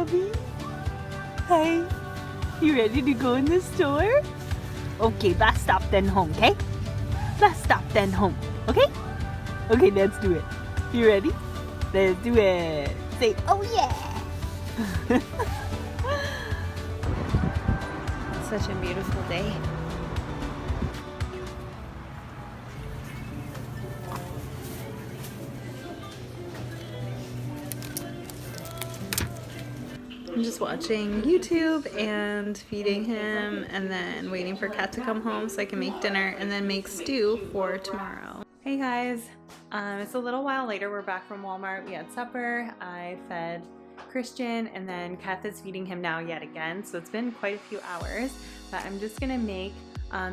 Bubby. Hi. You ready to go in the store? Okay, last stop then home, okay? Last stop then home, okay? Okay, let's do it. You ready? Let's do it. Say, oh yeah! Such a beautiful day. I'm just watching YouTube and feeding him and then waiting for Kat to come home so I can make dinner and then make stew for tomorrow. Hey guys, it's a little while later. We're back from Walmart. We had supper. I fed Christian and then Kath is feeding him now yet again. So it's been quite a few hours, but I'm just gonna make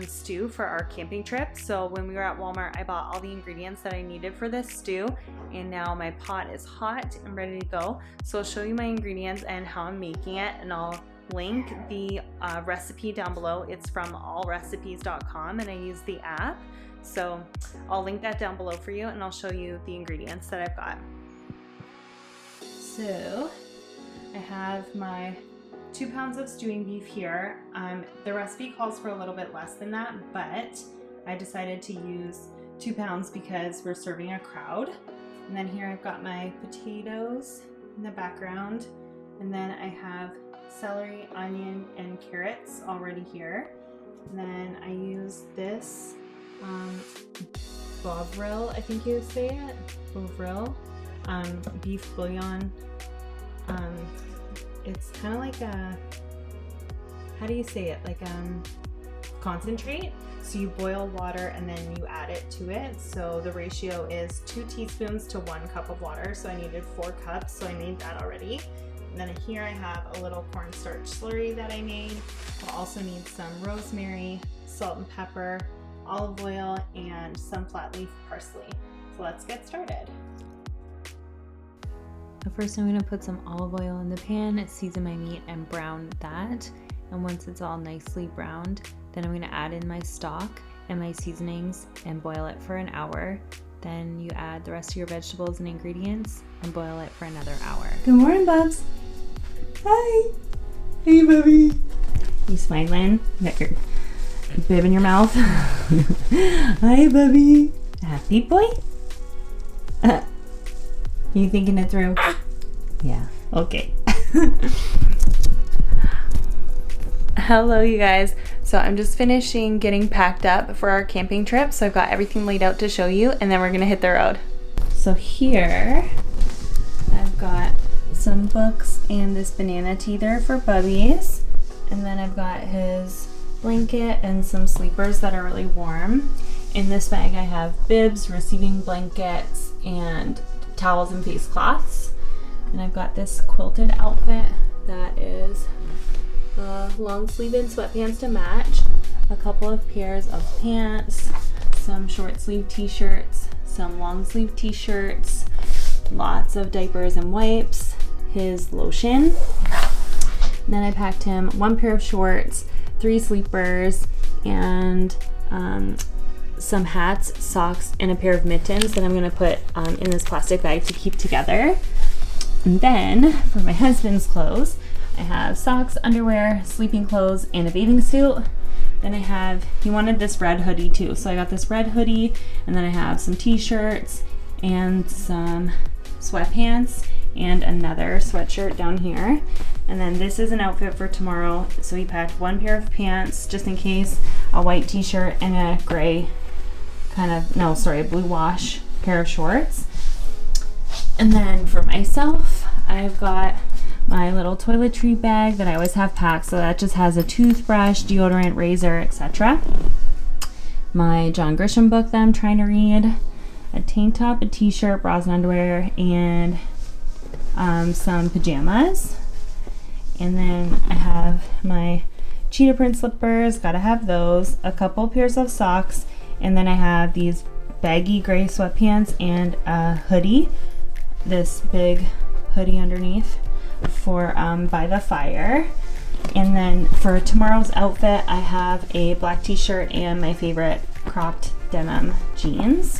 stew for our camping trip. So when we were at Walmart, I bought all the ingredients that I needed for this stew, and now my pot is hot and ready to go. So I'll show you my ingredients and how I'm making it, and I'll link the recipe down below. It's from allrecipes.com and I use the app. So I'll link that down below for you, and I'll show you the ingredients that I've got. So I have my 2 pounds of stewing beef here. The recipe calls for a little bit less than that, but I decided to use 2 pounds because we're serving a crowd. And then here I've got my potatoes in the background. And then I have celery, onion, and carrots already here. And then I use this bovril, I think you would say it, bovril, beef bouillon. It's kind of like a, how do you say it, like concentrate. So you boil water and then you add it to it. So the ratio is 2 teaspoons to 1 cup of water. So I needed 4 cups, so I made that already. And then here I have a little cornstarch slurry that I made. I'll also need some rosemary, salt and pepper, olive oil, and some flat leaf parsley. So let's get started. First, I'm going to put some olive oil in the pan, season my meat, and brown that. And once it's all nicely browned, then I'm going to add in my stock and my seasonings and boil it for an hour. Then you add the rest of your vegetables and ingredients and boil it for another hour. Good morning, Bubs. Hi. Hey, Bubby. You smiling? You got your bib in your mouth. Hi, Bubby. Happy boy. You thinking it through? Yeah, okay. Hello, you guys. So I'm just finishing getting packed up for our camping trip. So I've got everything laid out to show you, and then we're gonna hit the road. So here, I've got some books and this banana teether for Bubby's. And then I've got his blanket and some sleepers that are really warm. In this bag I have bibs, receiving blankets, and towels and face cloths. And I've got this quilted outfit that is long sleeve and sweatpants to match, a couple of pairs of pants, some short sleeve t-shirts, some long sleeve t-shirts, lots of diapers and wipes, his lotion. And then I packed him 1 pair of shorts, 3 sleepers, and some hats, socks, and a pair of mittens that I'm going to put in this plastic bag to keep together. And then for my husband's clothes, I have socks, underwear, sleeping clothes, and a bathing suit. Then I have, he wanted this red hoodie too, so I got this red hoodie, and then I have some t-shirts and some sweatpants and another sweatshirt down here. And then this is an outfit for tomorrow, so he packed 1 pair of pants just in case, a white t-shirt, and a gray a blue wash pair of shorts. And then for myself, I've got my little toiletry bag that I always have packed, so that just has a toothbrush, deodorant, razor, etc. My John Grisham book that I'm trying to read, a tank top, a t-shirt, bras and underwear, and some pajamas. And then I have my cheetah print slippers, gotta have those, a couple pairs of socks, and then I have these baggy gray sweatpants and a hoodie, this big hoodie underneath for by the fire. And then for tomorrow's outfit, I have a black t-shirt and my favorite cropped denim jeans.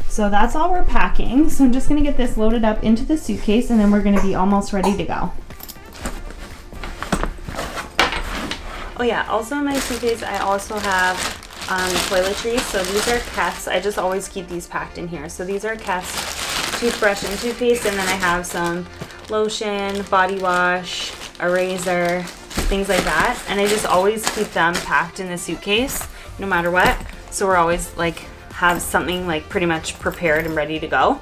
So that's all we're packing. So I'm just gonna get this loaded up into the suitcase, and then we're gonna be almost ready to go. Oh yeah, also in my suitcase I also have toiletries. So these are Keth's. I just always keep these packed in here. So these are Keth's toothbrush and toothpaste, and then I have some lotion, body wash, a razor, things like that. And I just always keep them packed in the suitcase no matter what. So we're always like have something like pretty much prepared and ready to go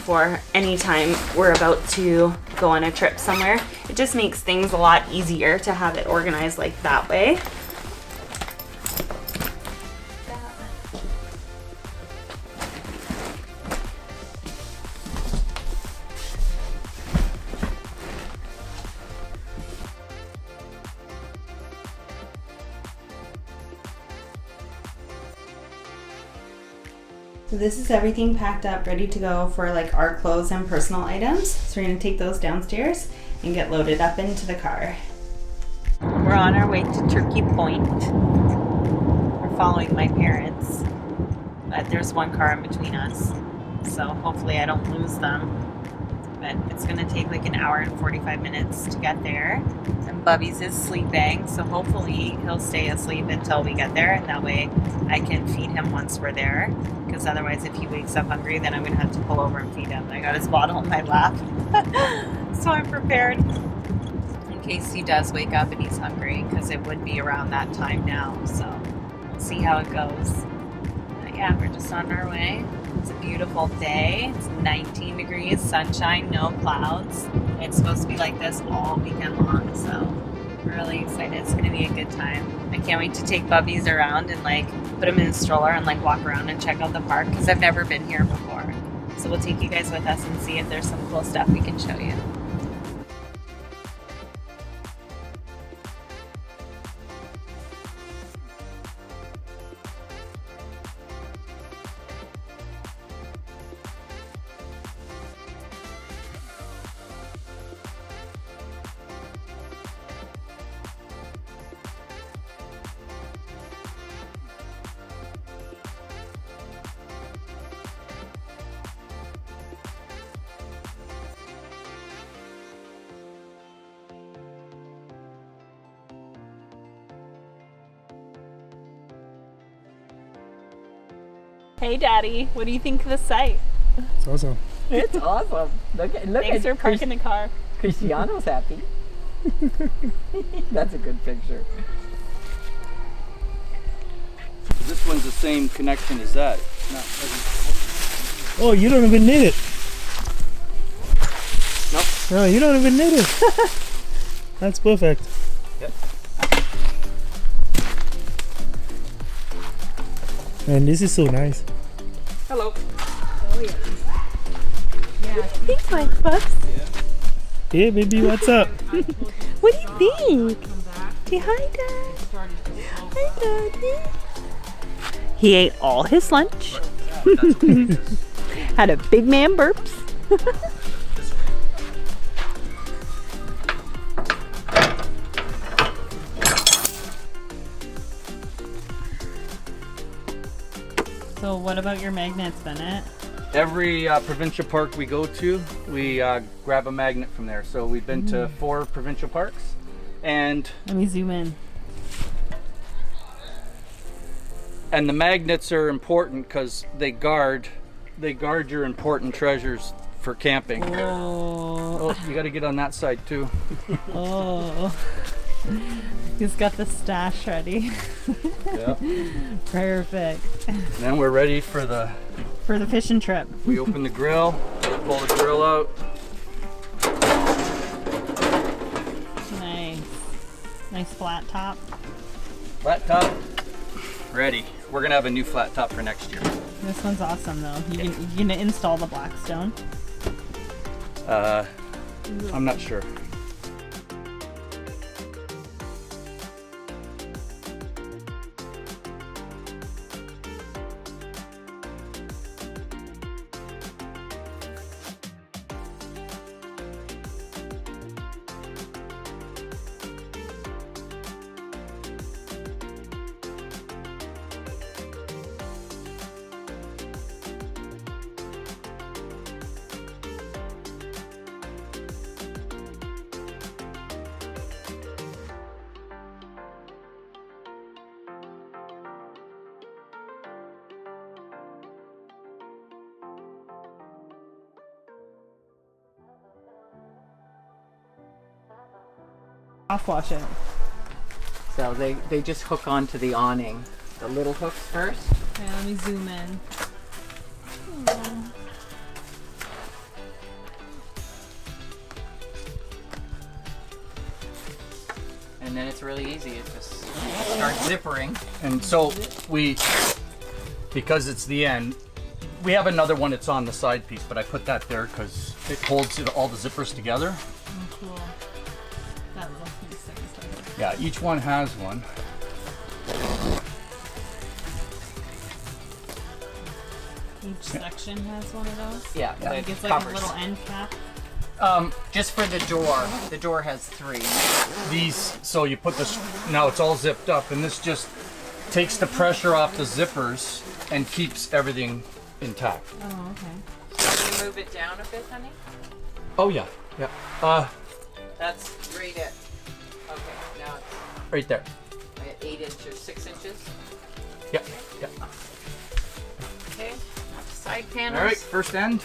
for any time we're about to go on a trip somewhere. It just makes things a lot easier to have it organized like that way. So this is everything packed up, ready to go for like our clothes and personal items. So we're gonna take those downstairs and get loaded up into the car. We're on our way to Turkey Point. We're following my parents, but there's one car in between us. So hopefully I don't lose them. But it's gonna take like an hour and 45 minutes to get there. And Bubby's is sleeping, so hopefully he'll stay asleep until we get there, and that way I can feed him once we're there. Because otherwise, if he wakes up hungry, then I'm gonna have to pull over and feed him. I got his bottle in my lap, so I'm prepared in case he does wake up and he's hungry, because it would be around that time now. So we'll see how it goes. But yeah, we're just on our way. It's a beautiful day. It's 19 degrees, sunshine, no clouds. It's supposed to be like this all weekend long, so I'm really excited. It's gonna be a good time. I can't wait to take Bubbies around and like put him in the stroller and like walk around and check out the park, because I've never been here before. So we'll take you guys with us and see if there's some cool stuff we can show you. Hey Daddy, what do you think of the site? It's awesome. It's awesome. Look Thanks for parking the car. Cristiano's happy. That's a good picture. This one's the same connection as that. Oh, you don't even need it. Nope. No, you don't even need it. That's perfect. Yep. And this is so nice. Hello. Thanks, my pups. Hey, baby, what's up? What do you think? Say hi, Dad. Hi, Daddy. He ate all his lunch. Had a big man burps. So what about your magnets, Bennett? Every provincial park we go to, we grab a magnet from there. So we've been to 4 provincial parks, and Let me zoom in. the magnets are important because they guard your important treasures for camping. Oh, Oh, you got to get on that side too. oh. He's got the stash ready. Yeah. Perfect. Then we're ready for the. For the fishing trip. We open the grill, pull the grill out. Nice. Nice flat top. Flat top, ready. We're gonna have a new flat top for next year. This one's awesome though. You're gonna install the Blackstone. I'm not sure. Off wash it. So they just hook onto the awning. The little hooks first. Okay, let me zoom in. And then it's really easy. It just starts zippering. And so because it's the end, we have another one that's on the side piece, but I put that there because it holds all the zippers together. Oh, cool. That looks pretty sick as fuck. Yeah, each one has one. Each section has one of those. Yeah, Like it's like a little end cap. Just for the door. The door has 3. These, so you put this, now it's all zipped up, and this just takes the pressure off the zippers and keeps everything intact. Oh, okay. Can you move it down a bit, honey? Oh yeah, yeah. That's right at. Okay, now Right there. it's at 8 inches, 6 inches. Yeah, yeah. Okay. Side panels. All right, first end.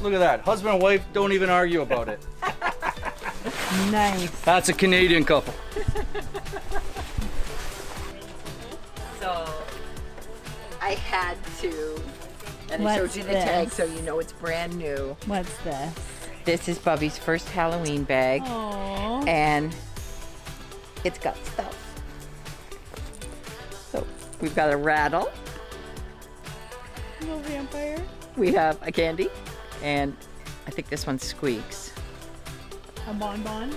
Look at that. Husband and wife don't even argue about it. Nice. That's a Canadian couple. So I had to, and I What's showed you the tag this? so you know it's brand new. What's this? This is Bubby's first Halloween bag, Oh. and it's got stuff. So we've got a rattle, Little vampire. we have a candy, and I think this one squeaks. A bonbon.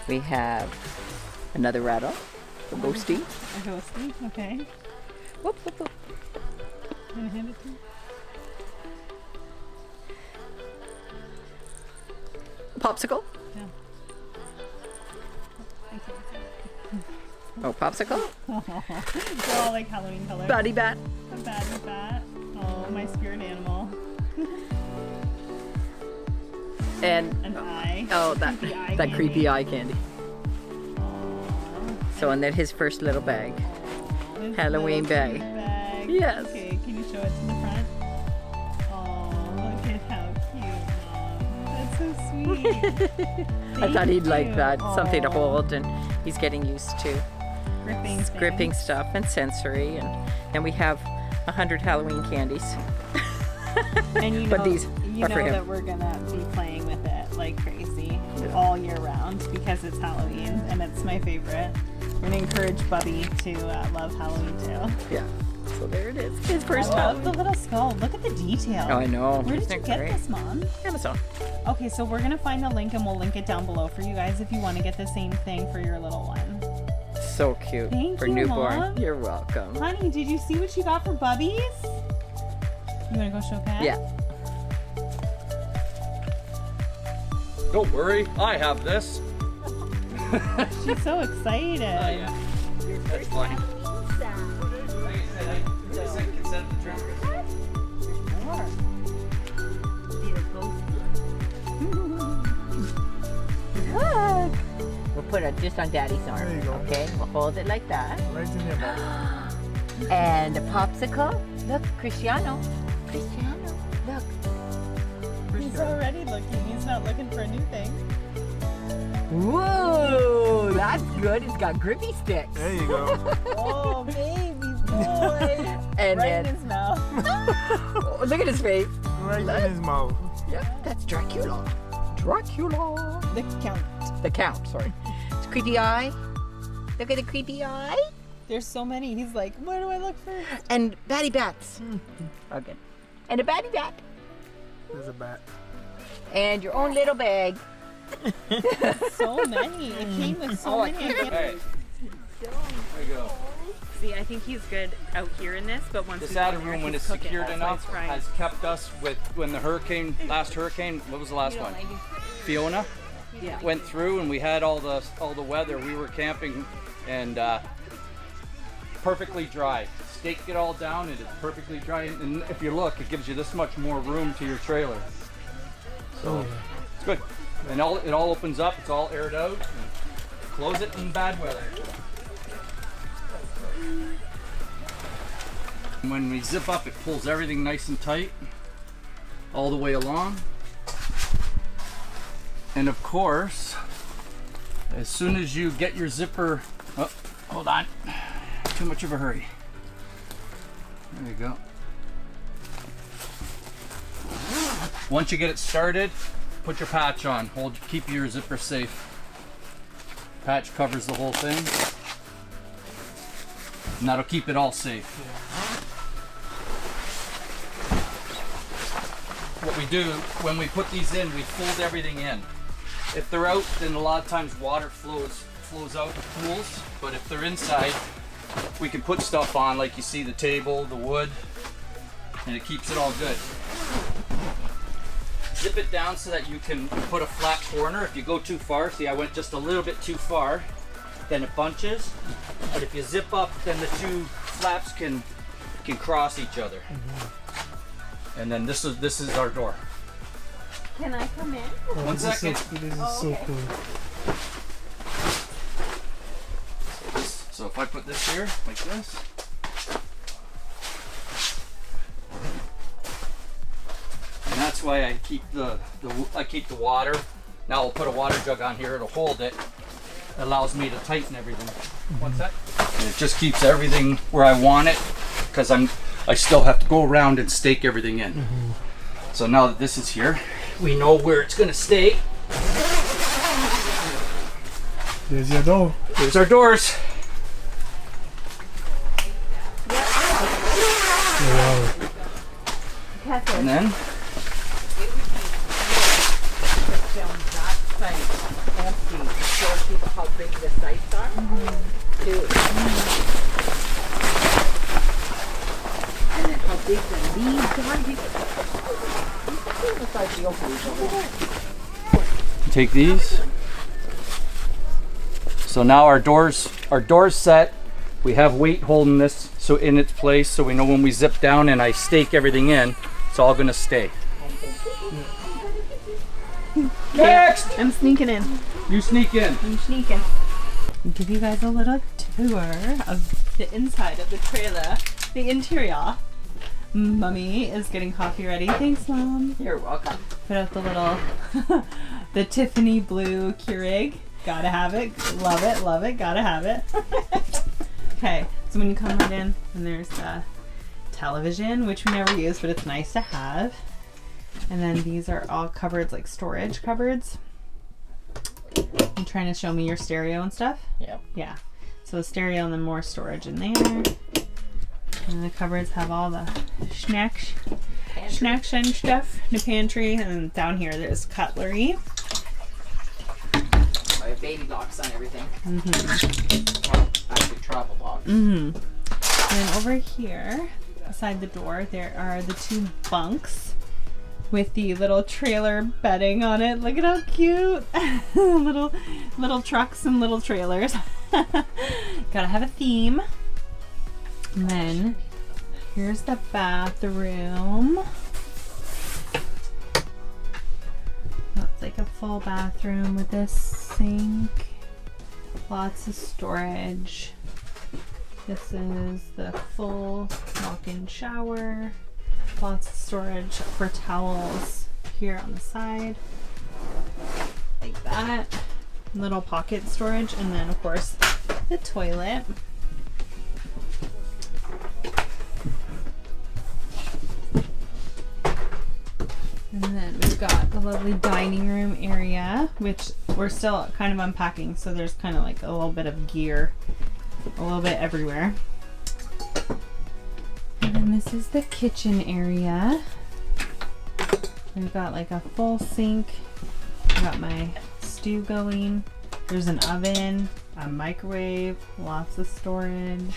We have another rattle, a ghosty. A ghosty. Okay. Whoop, whoop, whoop. Gonna hand it to you. Popsicle. Yeah. I can't see. Oh, popsicle. They're all like Halloween colors. Buddy bat. A baddie bat. Oh, my spirit animal. And An eye. oh, that Creepy eye that creepy candy. eye candy. So, and then his first little bag. This Halloween little bag. cute bag. Yes. Okay, can you show it to the front? Oh, look at how cute, Mom. That's so sweet. I thought he'd like you. that, something to Aw. hold, and he's getting used to Gripping. gripping things. stuff and sensory, and we have 100 Halloween candies. And you know, But these you are know for him. that we're gonna be playing with it like crazy all year round because it's Halloween and it's my favorite. We're gonna encourage Bubby to love Halloween too. Yeah. So there it is. His I first love the Halloween. little skull. Look at the detail. Oh, I know. Where did Isn't you it get great? this, Mom? Amazon. Okay, so we're gonna find the link and we'll link it down below for you guys if you want to get the same thing for your little one. So cute. Thank for you, newborn. Mom. You're welcome. Honey, did you see what you got for Bubbies? You wanna go show Pat? Yeah. Don't worry, I have this. She's so excited. That's fine. Like I said, I sent consent to transfer. Look. We'll put it just on Daddy's arm. There you go. Okay. We'll hold it like that. Right in your mouth. And a popsicle. Look, Cristiano. Cristiano. Look. He's already looking. He's not looking for a new thing. Whoa, that's good. It's got grippy sticks. There you go. Oh, baby boy. And Right in then, his mouth. oh, look at his face. Right in his mouth. Yep, that's Dracula. Dracula. The count. The count, sorry. It's creepy eye. Look at the creepy eye. There's so many. He's like, where do I look first? And batty bats. Okay. And a batty bat. There's a bat. And your own little bag. So many. It came with so Oh, I many. I can't Hey, there you go. See, I think he's good out here in this, but once This we go outer in there, room, when he's it's cooking. secured That's why enough, it's fried. has kept us with when the last hurricane. What was the last one? Fiona. Yeah. Went through, and we had all the weather. We were camping, and perfectly dry. Stake it all down, and it's perfectly dry. And if you look, it gives you this much more room to your trailer. So it's good. And it all opens up. It's all aired out. And close it in bad weather. When we zip up, it pulls everything nice and tight all the way along. And of course, As soon as you get your zipper, oh, hold on, too much of a hurry. There you go. Once you get it started, put your patch on. Keep your zipper safe. Patch covers the whole thing, and that'll keep it all safe. What we do when we put these in, we fold everything in. If they're out, then a lot of times water flows out the pools. But if they're inside, we can put stuff on, like you see the table, the wood, and it keeps it all good. Zip it down so that you can put a flat corner. If you go too far, see I went just a little bit too far, then it bunches. But if you zip up, then the two flaps can cross each other. And then this is our door. Can I come in? Oh, One this is second. This is so cool. So if I put this here, like this. And that's why I keep the water. Now I'll put a water jug on here to hold it. It allows me to tighten everything. One sec. And it just keeps everything where I want it, because I still have to go around and stake everything in. So now that this is here, we know where it's gonna stay. There's your door. There's our doors. Oh, wow. And then Down that site empty to show people how big the sites are. Too. And then how big the leaves are. Besides the openings over there. take these. So now our door's set. We have weight holding this so in its place, so we know when we zip down and I stake everything in, it's all gonna stay. Next! I'm sneaking in. You sneak in. I'm sneaking. I'll give you guys a little tour of the inside of the trailer, the interior. Mummy is getting coffee ready. Thanks, Mom. You're welcome. Put out the little, the Tiffany blue Keurig. Gotta have it. Love it. Gotta have it. Okay, so when you come right in, and there's the television, which we never use, but it's nice to have. And then these are all cupboards, like storage cupboards. You trying to show me your stereo and stuff? Yep. Yeah. So the stereo and then more storage in there. And the cupboards have all the snacks and stuff. The pantry, and down here there's cutlery. I have baby locks on everything. Well, actually travel locks. And then over here, beside the door, there are the two bunks with the little trailer bedding on it. Look at how cute! little trucks and little trailers. Gotta have a theme. And then here's the bathroom. Looks like a full bathroom with this sink. Lots of storage. This is the full walk-in shower. Lots of storage for towels here on the side. Like that. Little pocket storage, and then of course the toilet. And then we've got the lovely dining room area, which we're still kind of unpacking, so there's kind of like a little bit of gear a little bit everywhere. And then this is the kitchen area. We've got like a full sink. I've got my stew going. There's an oven, a microwave, lots of storage.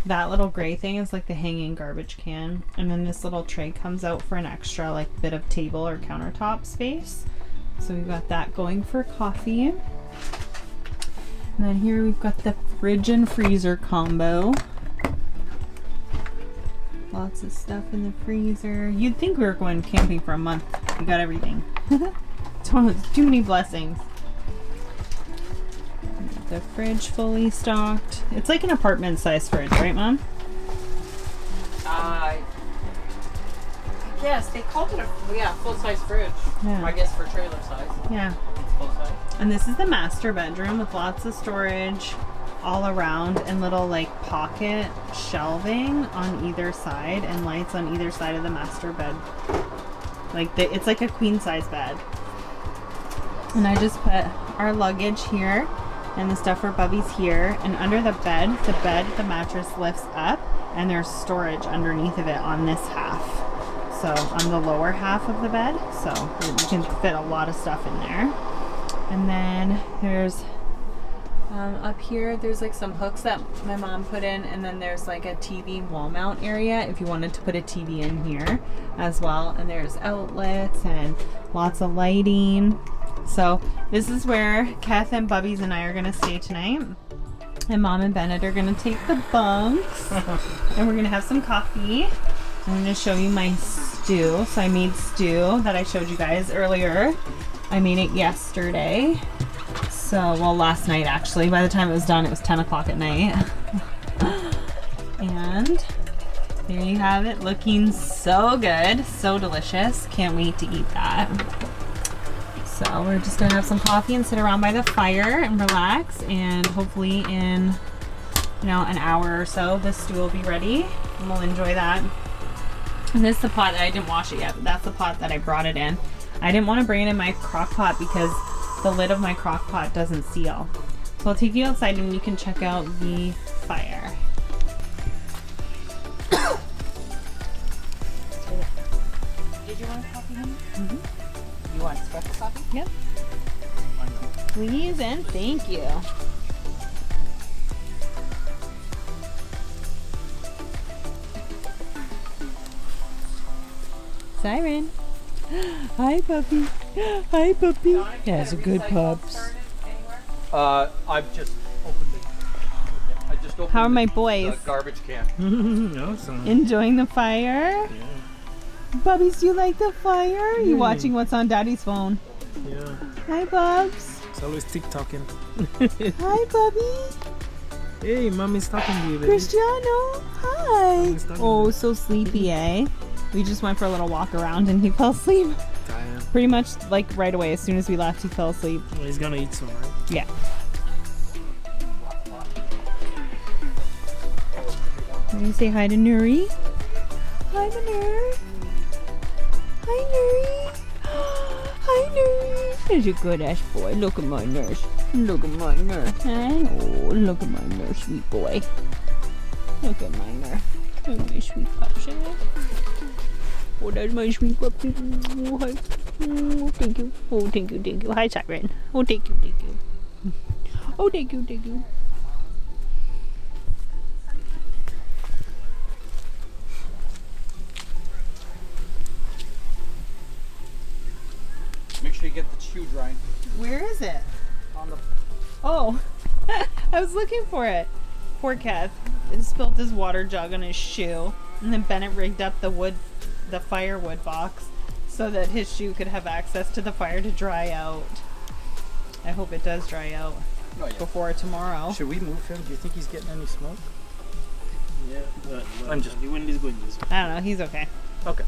That little gray thing is like the hanging garbage can. And then this little tray comes out for an extra like bit of table or countertop space. So we've got that going for coffee. And then here we've got the fridge and freezer combo. Lots of stuff in the freezer. You'd think we were going camping for a month. We got everything. Too many blessings. The fridge fully stocked. It's like an apartment size fridge, right, Mom? Yes, they called it a full size fridge. Yeah. I guess for trailer size. Yeah. It's full size. And this is the master bedroom with lots of storage all around and little like pocket shelving on either side and lights on either side of the master bed. It's like a queen size bed. And I just put our luggage here and the stuff for Bubby's here, and under the mattress lifts up and there's storage underneath of it on this half. So on the lower half of the bed, so you can fit a lot of stuff in there. And then there's up here, there's like some hooks that my mom put in, and then there's like a TV wall mount area if you wanted to put a TV in here as well. And there's outlets and lots of lighting. So this is where Kath and Bubbies and I are gonna stay tonight. And Mom and Bennett are gonna take the bunks. And we're gonna have some coffee. I'm gonna show you my stew. So I made stew that I showed you guys earlier. I made it yesterday. So, well, last night actually. By the time it was done, it was 10 o'clock at night. And there you have it, looking so good, so delicious. Can't wait to eat that. So we're just gonna have some coffee and sit around by the fire and relax, and hopefully in, you know, an hour or so, this stew will be ready and we'll enjoy that. And this is the pot that I didn't wash it yet, but that's the pot that I brought it in. I didn't want to bring it in my crock pot because the lid of my crock pot doesn't seal. So I'll take you outside and you can check out the fire. Did you want a coffee, honey? Mm-hmm. You want special coffee? Yep. Please and thank you. Siren. Hi, puppy. Hi, puppy. Yeah, it's a good pups. I've just opened it. I just opened How are my boys? the garbage can. Awesome. Enjoying the fire? Yeah. Bubbies, do you like the fire? Are you watching what's on Daddy's phone? Yeah. Hi, Bubs. It's always TikToking. Hi, Bubby. Hey, mommy's talking to you, baby. Cristiano. Hi. Mommy's talking Oh, to you. so sleepy, eh? We just went for a little walk around and he fell asleep. Tired. Pretty much like right away. As soon as we left, he fell asleep. Well, he's gonna eat some, right? Yeah. Can you say hi to Nuri? Hi to Nuri. Hi, Nuri. Hi, Nuri. There's a good ass boy. Look at my nurse. Look at my nurse. Huh? Oh, look at my nurse, sweet boy. Look at my nurse. Look at my sweet puppy. Oh, that's my sweet puppy. Oh, hi. Oh, thank you. Oh, thank you, thank you. Hi, Siren. Oh, thank you, thank you. Oh, thank you, thank you. Make sure you get the shoe drying. Where is it? On the Oh, I was looking for it. Poor Kev spilled his water jug on his shoe, and then Bennett rigged up the firewood box so that his shoe could have access to the fire to dry out. I hope it does dry out before tomorrow. Should we move him? Do you think he's getting any smoke? Yeah, but I'm just- the wind is going this way. I don't know, he's okay. Okay.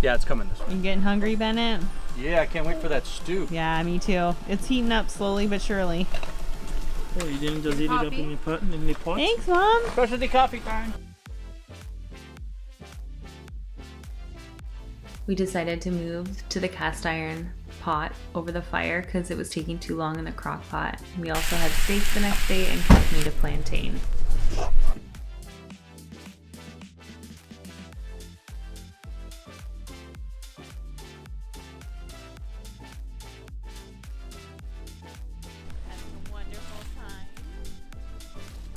Yeah, it's coming this way. You getting hungry, Bennett? Yeah, I can't wait for that stew. Yeah, me too. It's heating up slowly but surely. Oh, you didn't just eat it up in the pot? Thanks, Mom. Specialty coffee time. We decided to move to the cast iron pot over the fire because it was taking too long in the crock pot. We also had steak the next day and Kev made a plantain. Having a wonderful time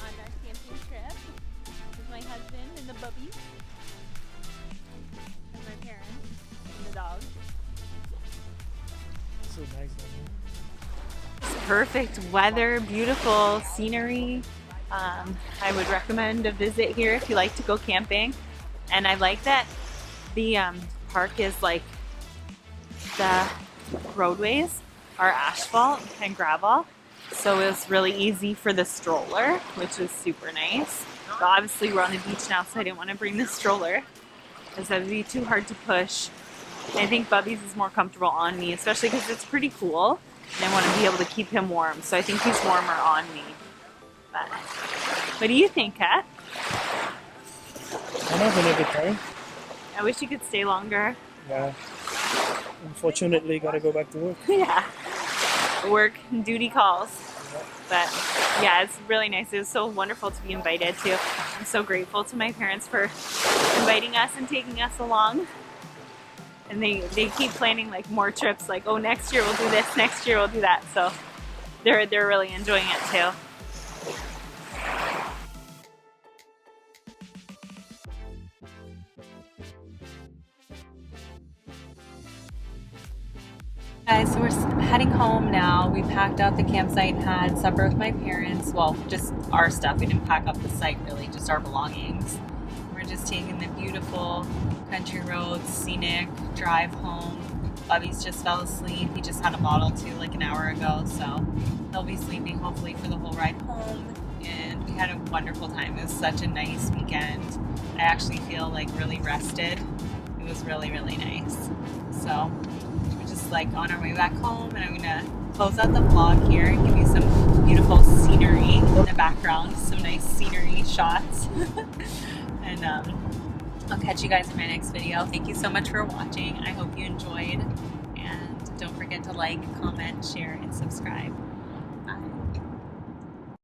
on our camping trip with my husband and the bubbies. And my parents and the dog. So nice down here. Perfect weather, beautiful scenery. I would recommend a visit here if you like to go camping. And I like that the park is like the roadways are asphalt and gravel. So it was really easy for the stroller, which is super nice. But obviously we're on the beach now, so I didn't want to bring the stroller because that would be too hard to push. I think Bubby's is more comfortable on me, especially because it's pretty cool. And I want to be able to keep him warm, so I think he's warmer on me. But what do you think, Kat? I'm having a good time. I wish you could stay longer. Yeah. Unfortunately, gotta go back to work. Yeah. Work and duty calls. But yeah, it's really nice. It was so wonderful to be invited to. I'm so grateful to my parents for inviting us and taking us along. And they keep planning like more trips, like, oh, next year we'll do this, next year we'll do that. So they're really enjoying it too. Guys, so we're heading home now. We packed out the campsite and had supper with my parents. Well, just our stuff. We didn't pack up the site really, just our belongings. We're just taking the beautiful country roads, scenic drive home. Bubby's just fell asleep. He just had a bottle too like an hour ago, so he'll be sleeping hopefully for the whole ride home. And we had a wonderful time. It was such a nice weekend. I actually feel like really rested. It was really, really nice. So like on our way back home, and I'm gonna close out the vlog here and give you some beautiful scenery in the background, some nice scenery shots. And I'll catch you guys in my next video. Thank you so much for watching. I hope you enjoyed, and don't forget to like, comment, share, and subscribe.